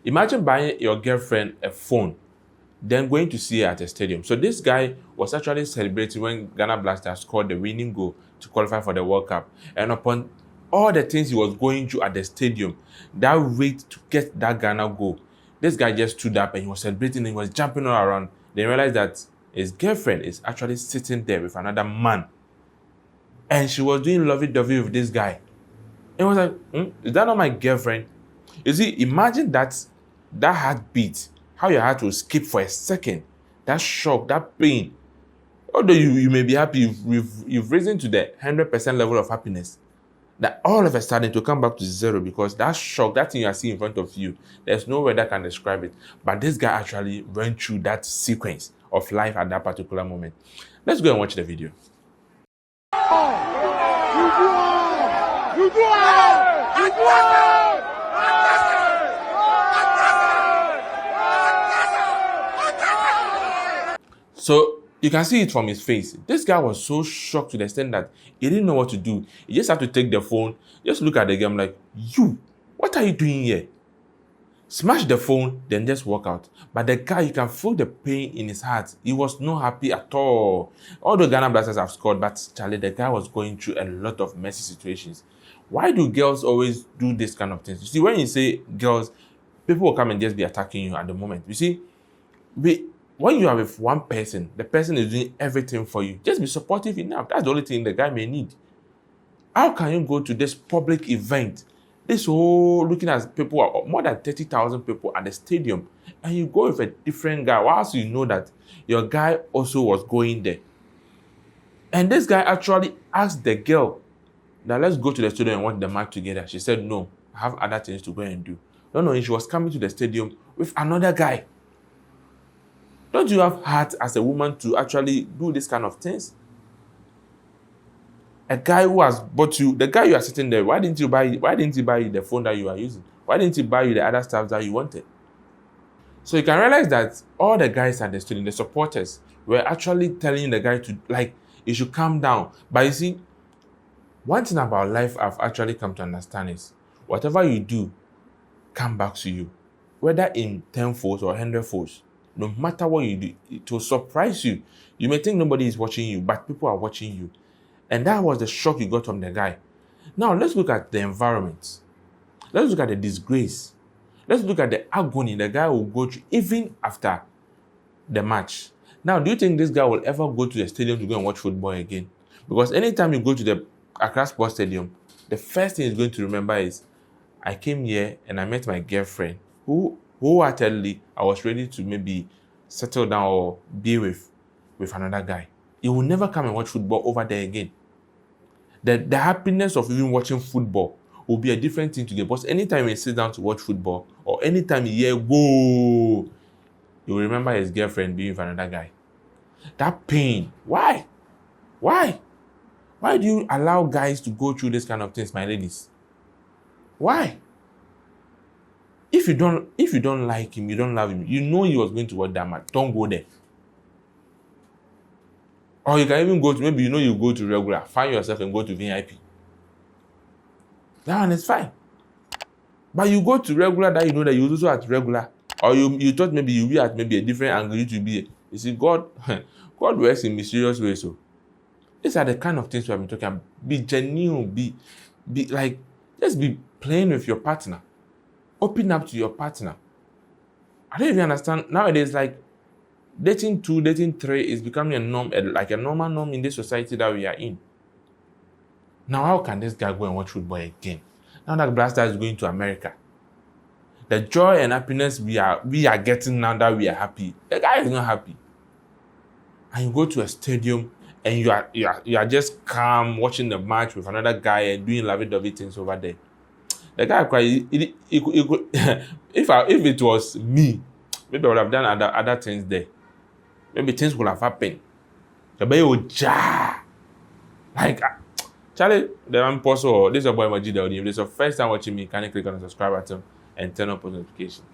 Imagine buying your girlfriend a phone, then going to see her at a stadium. So this guy was actually celebrating when Ghana Blasters scored the winning goal to qualify for the World Cup. And upon all the things he was going through at the stadium, that wait to get that Ghana goal, this guy just stood up and he was celebrating and he was jumping all around. Then realized that his girlfriend is actually sitting there with another man. And she was doing lovey-dovey with this guy. And he was like, is that not my girlfriend? You see, imagine that heartbeat, how your heart will skip for a second. That shock, that pain. Although you may be happy, you've risen to the 100% level of happiness, that all of a sudden to come back to zero, because that shock, that thing you are seeing in front of you, there's no word that can describe it. But this guy actually went through that sequence of life at that particular moment. Let's go and watch the video. So you can see it from his face. This guy was so shocked to the extent that he didn't know what to do. He just had to take the phone, just look at the game like, what are you doing here? Smash the phone, then just walk out. But the guy, you can feel the pain in his heart. He was not happy at all. Although Ghana Blasters have scored, but Charlie, the guy was going through a lot of messy situations. Why do girls always do this kind of things? You see, when you say girls, people will come and just be attacking you at the moment. You see, when you are with one person, the person is doing everything for you. Just be supportive enough. That's the only thing the guy may need. How can you go to this public event, this whole looking at people, more than 30,000 people at the stadium, and you go with a different guy, whilst you know that your guy also was going there? And this guy actually asked the girl, now let's go to the stadium and watch the match together. She said, no, I have other things to go and do. No, she was coming to the stadium with another guy. Don't you have heart as a woman to actually do this kind of things? A guy who has bought you, the guy you are sitting there, why didn't he buy you the phone that you are using? Why didn't he buy you the other stuff that you wanted? So you can realize that all the guys at the stadium, the supporters, were actually telling the guy to, like, you should calm down. But you see, one thing about life I've actually come to understand is, whatever you do, come back to you. Whether in 10-fold or 100-fold. No matter what you do, it will surprise you. You may think nobody is watching you, but people are watching you. And that was the shock you got from the guy. Now, let's look at the environment. Let's look at the disgrace. Let's look at the agony the guy will go through even after the match. Now, do you think this guy will ever go to the stadium to go and watch football again? Because anytime you go to the Accra Sports Stadium, the first thing he's going to remember is, I came here and I met my girlfriend who wholeheartedly I was ready to maybe settle down or be with another guy. He will never come and watch football over there again. The happiness of even watching football will be a different thing to get. But anytime he sits down to watch football, or anytime he hears whoa, he will remember his girlfriend being with another guy. That pain. Why? Why do you allow guys to go through this kind of things, my ladies? Why? If you don't like him, you don't love him, you know he was going to watch that match, don't go there. Or you can even go to, maybe you go to regular, find yourself and go to VIP. That one is fine. But you go to regular that you know that you also at regular, or you thought maybe you be at maybe a different angle you to be. You see, God works in mysterious ways. So these are the kind of things we have been talking about. Be genuine, be like, just be playing with your partner. Open up to your partner. I don't even understand. Nowadays, like, dating 2, dating 3 is becoming a norm, like a normal norm in this society that we are in. Now, how can this guy go and watch football again? Now that Blaster is going to America. The joy and happiness we are getting now that we are happy, the guy is not happy. And you go to a stadium and you are just calm watching the match with another guy and doing lovey-dovey things over there. The guy cried. He could, if it was me, maybe I would have done other things there. Maybe things would have happened. The boy would like, Charlie, the impossible. This is your boy Majid. If this is your first time watching me, can you click on the subscribe button and turn on post notification?